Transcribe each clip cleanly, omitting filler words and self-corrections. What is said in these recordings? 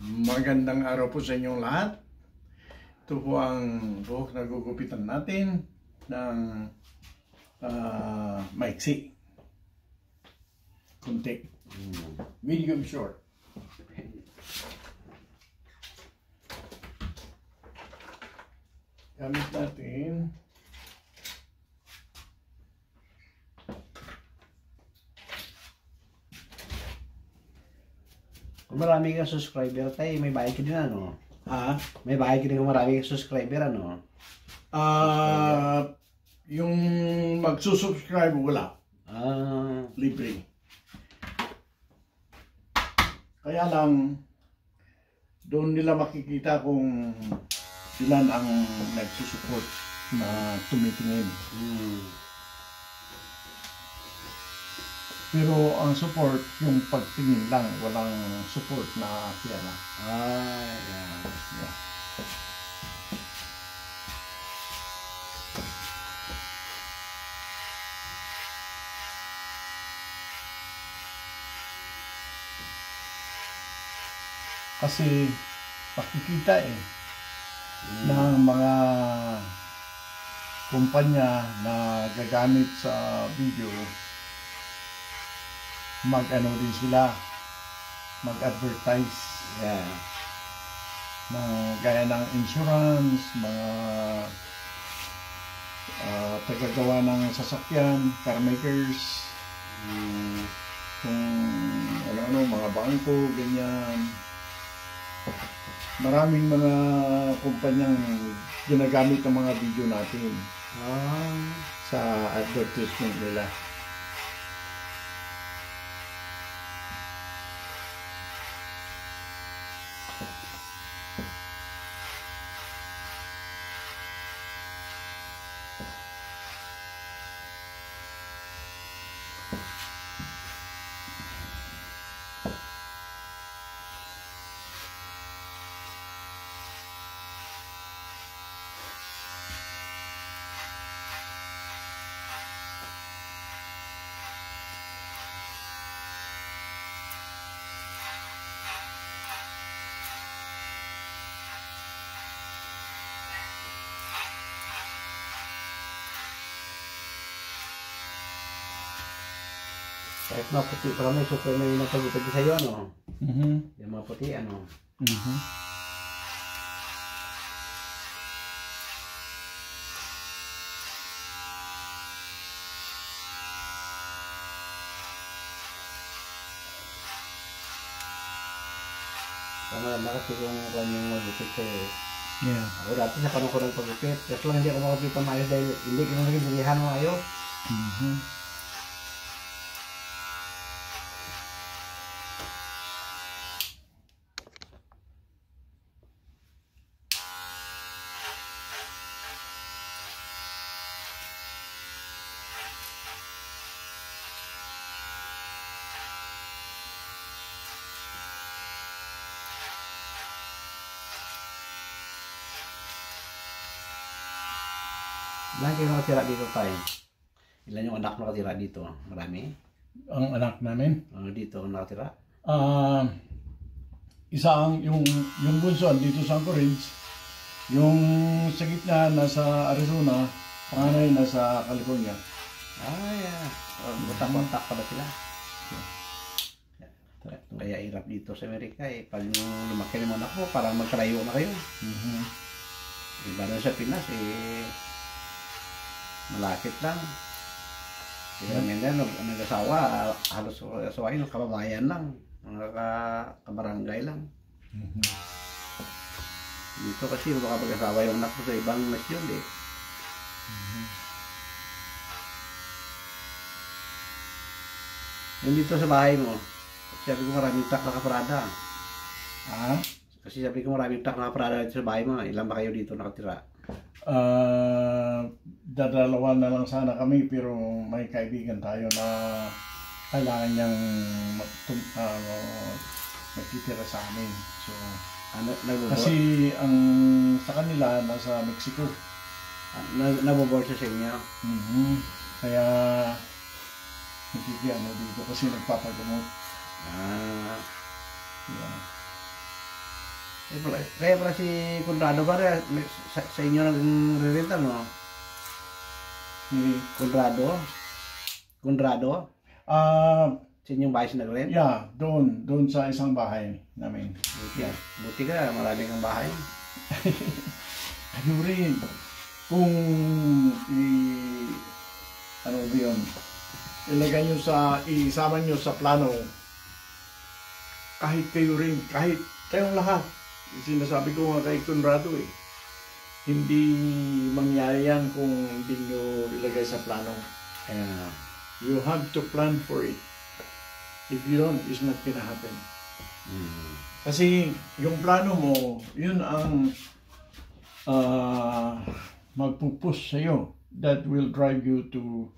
Magandang araw po sa inyong lahat. Ito po ang buhok na gugupitan natin ng maiksi. Kunti. Medium short. Gamit natin kung marami kang subscriber tayo, may bayad ka din ano? ha? May bayad ka din kung marami kang subscriber ano? Yung magsusubscribe wala. Libre. Kaya lang doon nila makikita kung ilan ang nagsusupport na tumitingin. Pero ang support, yung pagtingin lang, walang support na pera. Yeah. Kasi makikita ng mga kumpanya na gagamit sa video, mag-ano din sila, mag-advertise. Yeah. Gaya ng insurance, mga tagagawa ng sasakyan, car makers, kung ano-ano, mga bangko, ganyan. Maraming mga kumpanyang ginagamit ng mga video natin sa advertisement nila. Kahit mga puti, parang may super may nagpagupit sa'yo ano? Yung mga puti ano? Maganda kasi kung kanyang magupit sa'yo. Yeah. Ako dati sa panong ko nagpagupit, kasi lang hindi ako makapit ng maayos dahil hindi ko naging bilihan mo ayos. Ilan kayo nakatira dito tayo? Ilan yung anak nakatira dito? Marami? Ang anak namin? Dito nakatira? Isa ang yung bunso dito sa Anchorage, yung sa gitna nasa Arizona, panganay nasa California. Yeah. Kontak-kontak pala sila. Kaya hirap dito sa Amerika pag lumaki ng anak mo, parang magkalayo na kayo. Iba na sa Pinas malapit lang. Kaya minsan nag-asawa, halos asawain ng kababayan lang, mga kabarangay lang. Dito kasi baka mag-asawa yung anak mo sa ibang nasyon Yung dito sa bahay mo, sabi ko maraming truck na kaparada. Kasi sabi ko maraming truck na kaparada dito sa bahay mo. Ilan ba kayo dito nakatira? Dadalawan na lang sana kami, pero may kaibigan tayo na kailangan niyang magtitira sa amin. So, kasi ang sa kanila nasa Mexico. Nabobor siya sa inyo? Kaya nakikiano dito kasi nagpapagamot. Yeah. Kaya pala si Conrado ba sa inyo nag-re-rental, no? Si Conrado? Sa inyong bahay siya nag-rent? yeah, doon sa isang bahay namin. Buti ka, marami kang bahay. Ano rin, kung ano ba yun, isama nyo sa plano, kahit kayo rin, kahit kayong lahat, sinasabi ko nga kay Conrado hindi mangyari yan kung hindi nyo ilagay sa plano. You have to plan for it. If you don't, it's not gonna happen. Kasi yung plano mo, yun ang magpupush sa'yo. That will drive you to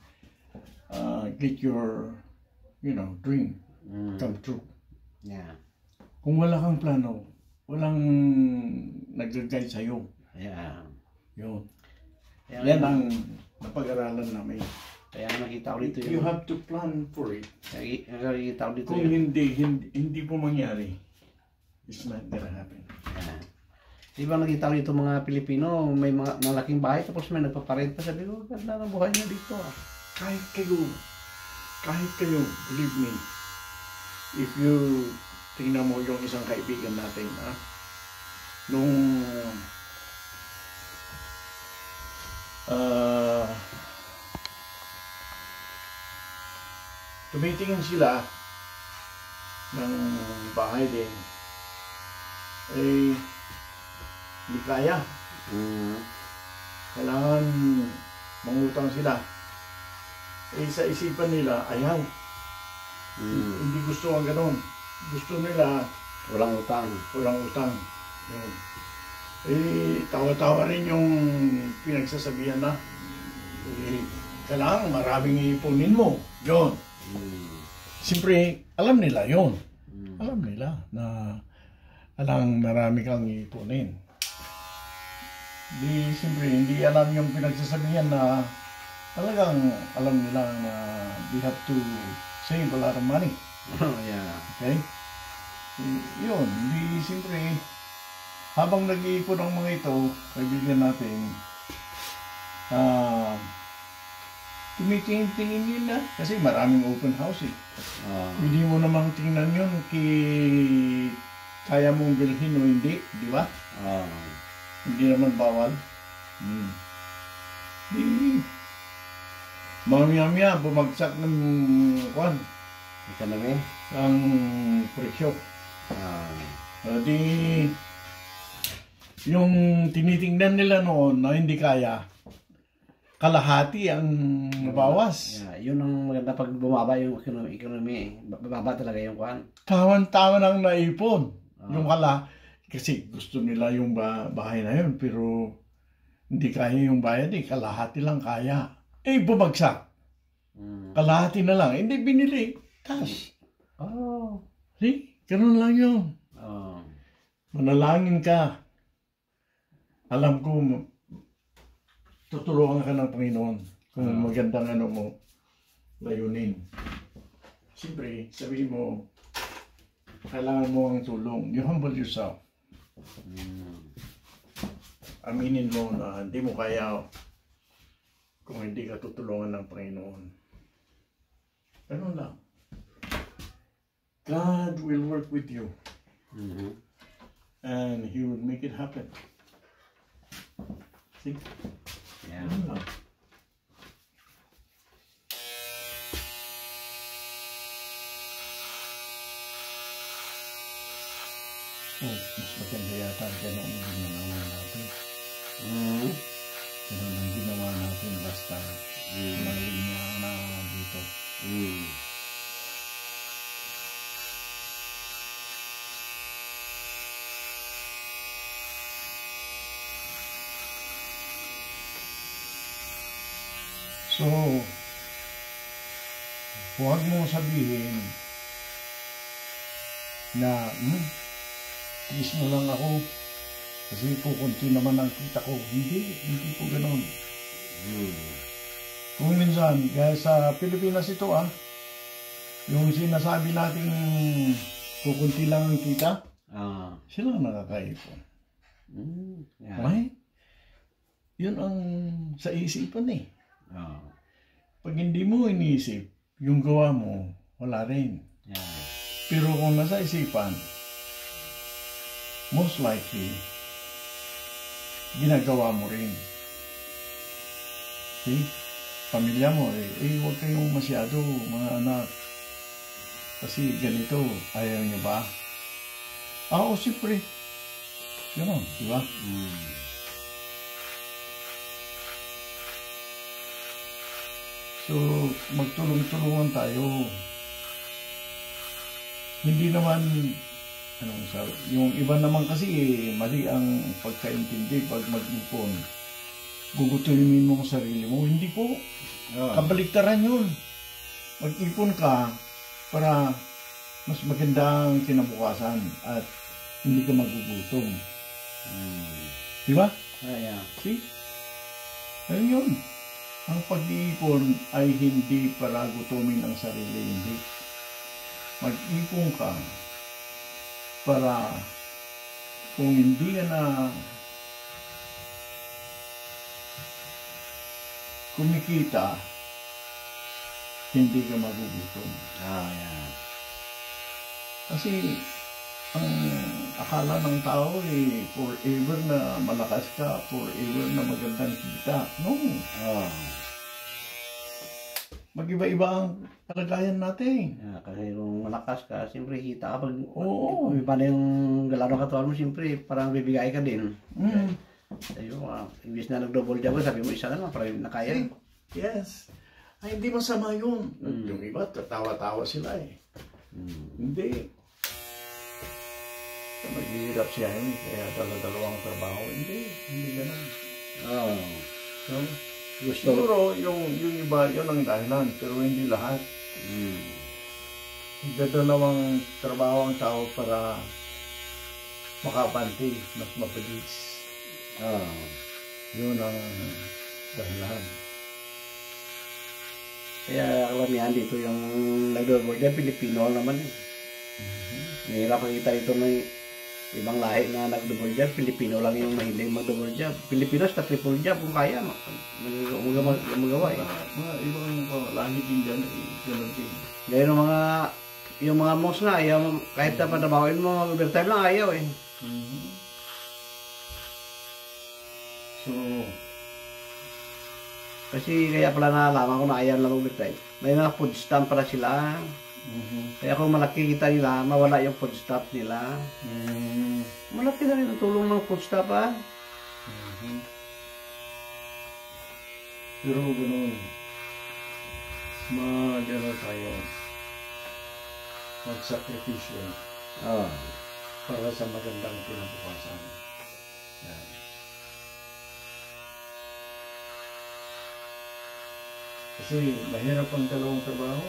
get your, dream come true. Yeah. Kung wala kang plano, walang nag-guide sa'yo. Yeah. Yun. Yan ang napag-aralan namin. Kaya nakita ko dito You have to plan for it. Nakita ko dito Kung hindi po mangyari, it's not gonna happen. Yeah. Di ba nakita ko dito mga Pilipino, may mga malaking bahay tapos may nagpaparenta. Sabi ko, ganda ng buhay niya dito. Kahit kayo, believe me, if you tingnan mo yung isang kaibigan natin, nung tumitingin sila ng bahay din, hindi kaya. Kailangan mangutang sila. Sa isipan nila, ayaw. Hindi gusto ang ganon. Gusto nila Walang utang. Yun. Tawa-tawa rin yung pinagsasabihan na kailangan maraming ipunin mo. Yun. Siyempre, alam nila yun. Alam nila na marami kang ipunin. Siyempre, hindi alam yung pinagsasabihan na talagang alam nila na they have to save a lot of money. Yeah. Okay? Yun, siyempre, habang nag-iipon ang mga ito, kaibigan natin, tumitingin yun na. Kasi maraming open house Hindi mo namang tingnan yun kaya mong bilhin o hindi, di ba? Hindi naman bawal. Mamaya-maya, bumagsak ng ang presyo. Yung tinitingnan nila noon na hindi kaya, kalahati ang nabawas. Yun ang maganda pag bumaba yung economy. Bababa talaga yung Tawan-tawan ang naipon. Yung kasi gusto nila yung bahay na yun, pero hindi kaya yung bayad kalahati lang kaya. Bumagsak. Kalahati na lang. Hindi binili. Cash. See? Ganun lang yun. Manalangin ka. Alam ko, tutulungan ka ng Panginoon kung magandang layunin. Siyempre, sabihin mo, kailangan mo ang tulong. You humble yourself. Aminin mo na hindi mo kaya kung hindi ka tutulungan ng Panginoon. Ganun lang. God will work with you. And He will make it happen. See? Yeah. Ganun lang. Mas maganda yata ganun ang ginawa natin. Ganun ang ginawa natin basta malinya na dito. So, huwag mo sabihin na tiis mo lang ako kasi kukunti naman ang kita ko. Hindi po ganun. Kung minsan, kaya sa Pilipinas ito yung sinasabi nating kukunti lang ang kita, Sila ang nakakaipon. Yeah. Right? Yun ang sa isipan eh. Pag hindi mo iniisip, yung gawa mo, wala rin. Yeah. Pero kung nasa isipan, most likely, ginagawa mo rin. See? Pamilya mo, huwag kayong masyado, mga anak. Kasi ganito, ayaw nyo ba? Oo, siyempre. Gano'n, di ba? So, magtulong-tulungan tayo. Hindi naman, yung iba naman kasi mali ang pagkaintindi pag mag-ipon. Gugutulimin mo ang sarili mo. Hindi po. Kabaliktaran yun. Mag-ipon ka para mas magandang kinabukasan at hindi ka magugutom. Di ba? Yeah. See? Ayun yun. Ang pag-iipon ay hindi para gutumin ang sarili. Hindi. Mag-ipon ka para kung hindi ka na kumikita, hindi ka magugutom. Yeah. Kasi ang akala ng tao forever na malakas ka, forever na magandang kita. No. Mag-iba-iba ang kalagayan natin. Yeah, kasi kung malakas ka, siyempre kita ka. Pag Oo. iba na yung galaw ng katawan mo, siyempre parang bibigay ka din. Sabi mo, imbis na nag-double job, sabi mo isa na lang, parang nakaya. Yes. Ay, hindi masama yun. Yung iba, tatawa-tawa sila eh. Hindi. Maghihirap siya yun, kaya dala-dalawang trabaho. Hindi ganun. So, siguro, yung iba, yun ang dahilan, pero hindi lahat. Dalawang trabaho ang tao para makapanti, mas mabilis. Yun ang dahilan. Kaya kalamihan dito yung nag-double job, Pilipino naman eh. Nahirap makita dito ng ibang lahi na nag-double job, Pilipino lang yung mahilig mag-double job. Pilipinos na triple job kung kaya, magawa eh. Mga ibang lahi din dyan, gano'n din. Gaya ng yung mga monks nga, kahit na panabahoin mo, overtime lang ayaw eh. So, kasi kaya pala nalaman ko na ayaw lang overtime. May mga food stamp pala sila. Kaya kung malaki kita nila, mawala yung food stamp nila. Malaki na rin ang tulong ng food stamp ha. pero gano'n, tayo, magsakripisyo para sa magandang kinabukasan. Yan. Kasi mahirap ang dalawang trabaho.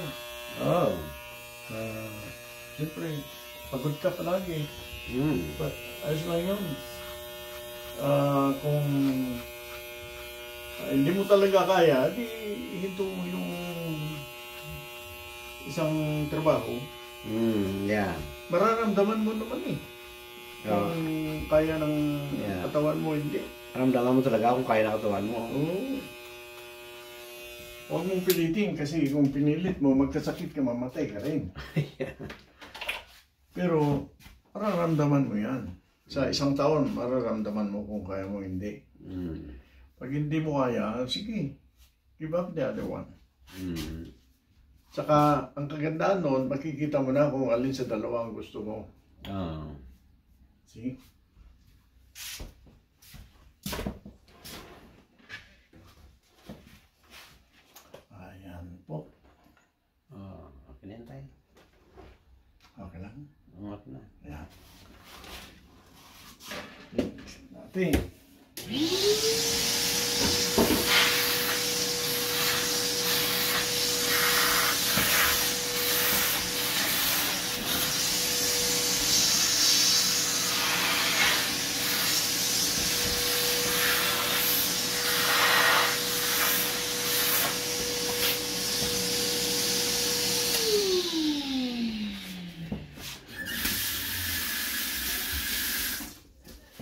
Siyempre, pagod ka palagi. But ayos lang yun. Kung hindi mo talaga kaya, di hinto mo yung isang trabaho. Yeah. Mararamdaman mo naman eh. Kung kaya ng katawan mo, hindi. Ramdaman mo talaga kung kaya ng katawan mo. Huwag mong pilitin kasi kung pinilit mo, magkasakit ka, mamatay ka rin. Pero mararamdaman mo yan. Sa isang taon, mararamdaman mo kung kaya mo hindi. Pag hindi mo kaya, sige, give up the other one. Saka, ang kagandaan noon, makikita mo na kung alin sa dalawa ang gusto mo. See? Ayan po. Okay na yan tayo. Okay lang? Okay na. Ayan. Natin.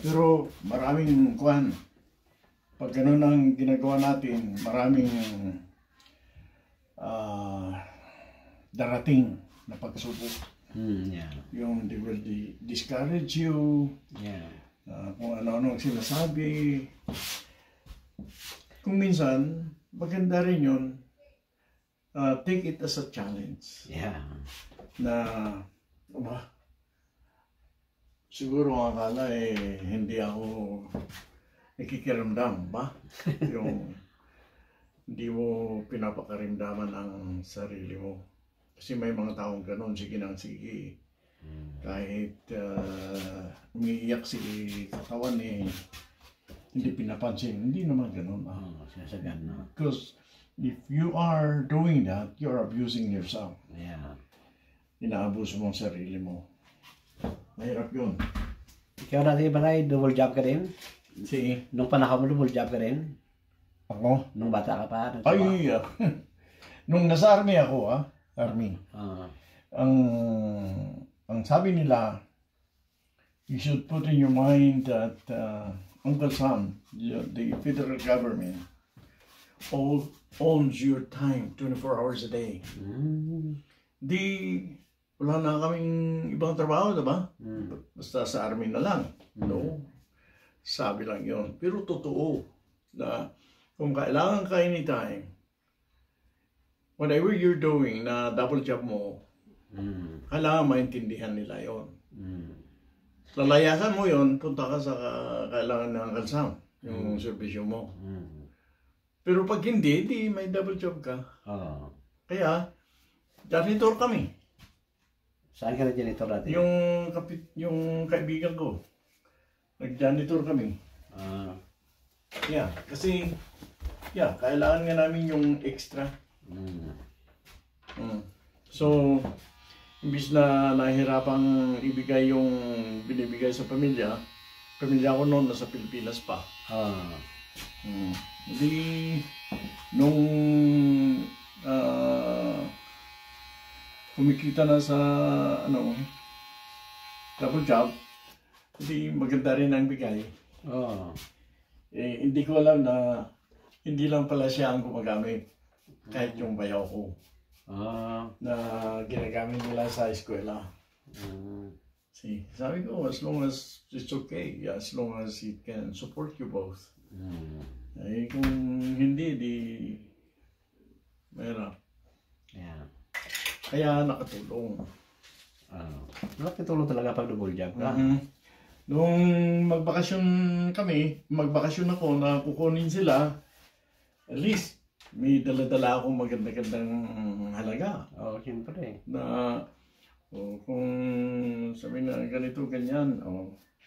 Pero maraming kuhan. Pag ganun ang ginagawa natin, maraming darating na pagsubok. Yeah. Yung they will discourage you, Yeah. kung ano-ano ang sinasabi. Kung minsan, maganda rin yun, take it as a challenge. Yeah. Na, siguro ang akala hindi ako nakikiramdam ba? Yung hindi mo pinapakarimdaman ang sarili mo. Kasi may mga taong ganon, sige nang sige. Kahit umiiyak si katawan hindi pinapansin. Hindi naman ganon. Sinasagan na. Because if you are doing that, you are abusing yourself. Yeah. Inaabuso mo ang sarili mo. Mahirap yun. Ikaw dati ba tayo, double job ka din? Si Nung panahon mo, double job ka din? ako? Nung bata ka pa? Ay, nung nasa army ako, army. Ang sabi nila, you should put in your mind that Uncle Sam, the federal government, all owns your time 24 hours a day. Di, wala na kaming ibang trabaho, diba? Basta sa army na lang. No. Sabi lang yon. Pero totoo na kung kailangan ka anytime, whatever you're doing na double job mo, kailangan maintindihan nila yon. Lalayasan mo yon, punta ka sa kailangan ng kalsam, yung servisyo mo. Pero pag hindi, di may double job ka. Kaya, janitor kami. Saan ka na janitor dati? Yung kaibigan ko, nag-janitor kami. Yeah, kasi, kailangan nga namin yung extra. So, imbis na nahihirapang ibigay yung binibigay sa pamilya ko noon nasa Pilipinas pa. Hindi, nung kumikita na sa double job, hindi maganda rin ang bigay. Hindi ko alam na hindi lang pala siya ang gumagamit. Kahit yung bayaw ko na ginagamit nila sa eskwela. Sabi ko, as long as it's okay, as long as it can support you both. Kung hindi, di mahirap. Kaya nakatulong. Nakatulong talaga pag double job ka. Nung magbakasyon ako na kukunin sila, at least may dala-dala akong maganda-gandang halaga. Siyempre. Na kung sabi na ganito, ganyan,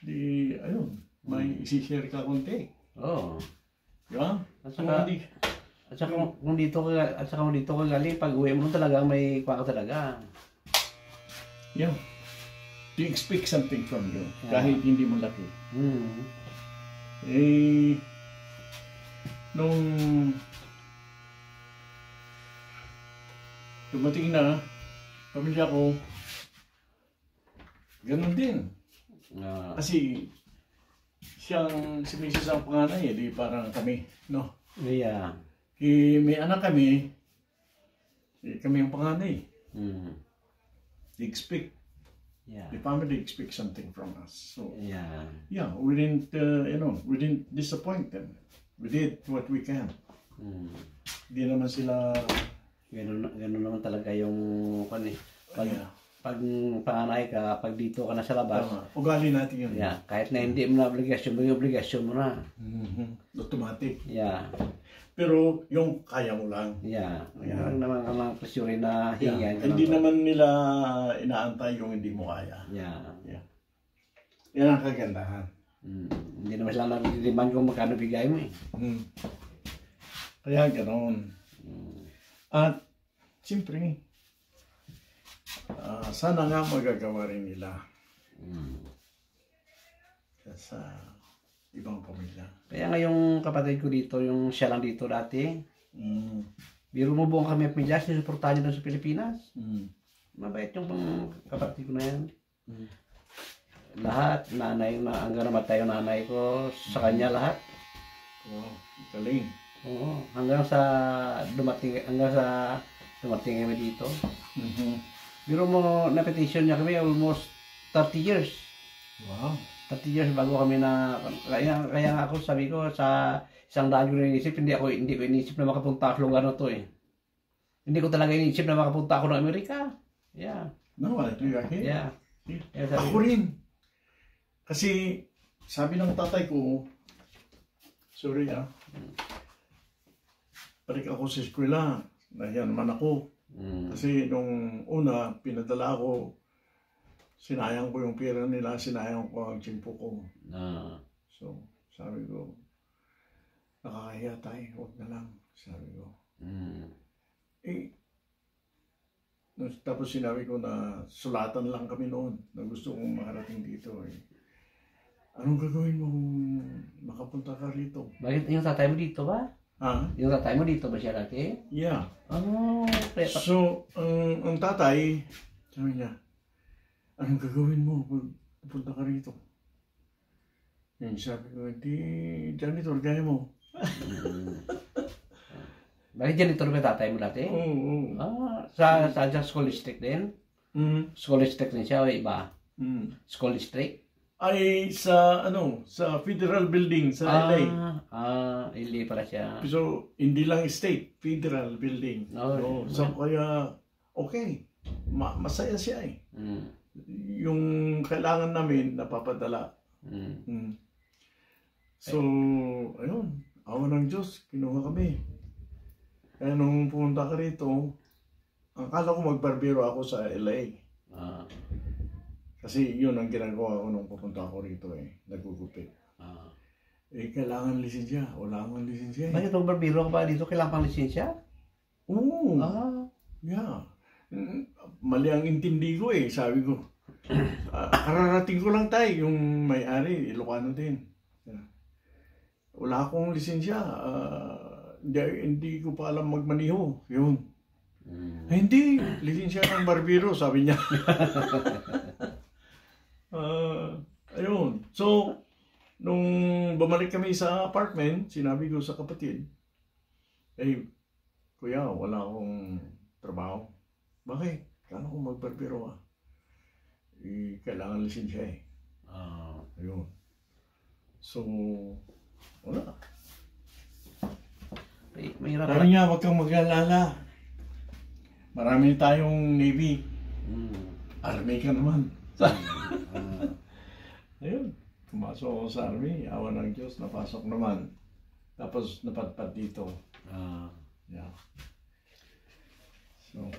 di, ayun, may isi-share ka konti. Diba? At saka kung dito ka galing, pag uwi mo talaga, may kuha ka talaga. Yeah. To expect something from you, kahit hindi mo laki. Nung dumating na, pamilya ko, ganun din. Kasi si Mrs. ang panganay, di parang kami, no? May anak kami, kami ang panganay. They expect, the family expect something from us. So, we didn't disappoint them. We did what we can. Hindi naman sila... Ganun naman talaga yung pag panganay ka, pag dito ka na sa labas. Ugali natin yun. Kahit na hindi mo na obligasyon mo na. Automatic. Pero yung kaya mo lang. Yung naman ang mga presyuri na hingan. Hindi naman nila inaantay yung hindi mo kaya. Yan ang kagandahan. Hindi naman sila nag-demand kung magkano bigay mo eh. Kaya ganoon. At siyempre, sana nga magagawa rin nila sa ibang pamilya. Kaya nga yung kapatid ko dito, yung siya lang dito dati, biro mo buong kami pamilya, sinusuportahan niya doon sa Pilipinas. Mabait yung kapatid ko na yan. Lahat. Hanggang namatay yung nanay ko. Sa kanya lahat. Wow, galing. Oo. Hanggang sa dumating kami dito. Biro mo na petition niya kami almost 30 years. Wow. 30 years bago kami kaya nga ako sabi ko sa isang daan ko iniisip, hindi ko iniisip na makapunta ako lugar na to eh. Hindi ko talaga iniisip na makapunta ako ng Amerika. Yeah. No, I agree. Yeah. Ako rin. Kasi sabi ng tatay ko, sorry balik ako sa eskwela. Nahiya naman ako. Kasi nung una, pinadala ako, sinayang ko yung pera nila, sinayang ko ang tsimpo ko. So, sabi ko, nakakahiya tayo, huwag na lang, sabi ko. Tapos sinabi ko na sulatan lang kami noon, na gusto kong makarating dito. Anong gagawin mo kung makapunta ka rito? Bakit yung tatay mo dito ba? Yung tatay mo dito ba siya dati? Yeah. So, ang tatay, sabi niya, anong gagawin mo kung pupunta ka rito? Yung sabi ko, hindi, janitor, gaya mo. Bakit janitor ba tatay mo dati? Oo. Sa school district din? School district din siya o iba? School district? Ay sa federal building sa LA. LA pala siya. So hindi lang state, federal building. So kaya okay. Masaya siya eh. Yung kailangan namin napapadala. So ayun, awa ng Diyos, kinuha kami. Kaya nung pumunta ka rito, akala ko magbarbero ako sa LA. Kasi yun ang ginagawa ko nung pupunta ako rito eh. Nagugupit. Kailangan lisensya. Wala akong lisensya eh. Bakit nung barbero ka ba dito? Kailangan pang lisensya? Oo. Yeah. Mali ang intindi ko eh. Sabi ko. Kararating ko lang tayo. Yung may-ari, Ilocano din. Wala akong lisensya. Hindi ko pa alam magmaniho. Yun. Hindi. Lisensya ng barbero, sabi niya. Ayun. So, nung bumalik kami sa apartment, sinabi ko sa kapatid, kuya, wala akong trabaho. Bakit? Kailangan ko magbarbero kailangan lisensya eh. Ayun. So, wala. Sabi niya, wag kang mag-alala. Marami tayong Navy. Army ka naman. Ayun, pumasok ako sa Army, awa ng Diyos, napasok naman. Tapos napadpad dito. Yeah. So,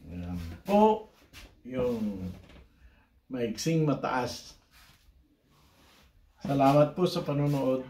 ayan. Po, yung maiksing mataas. Salamat po sa panonood.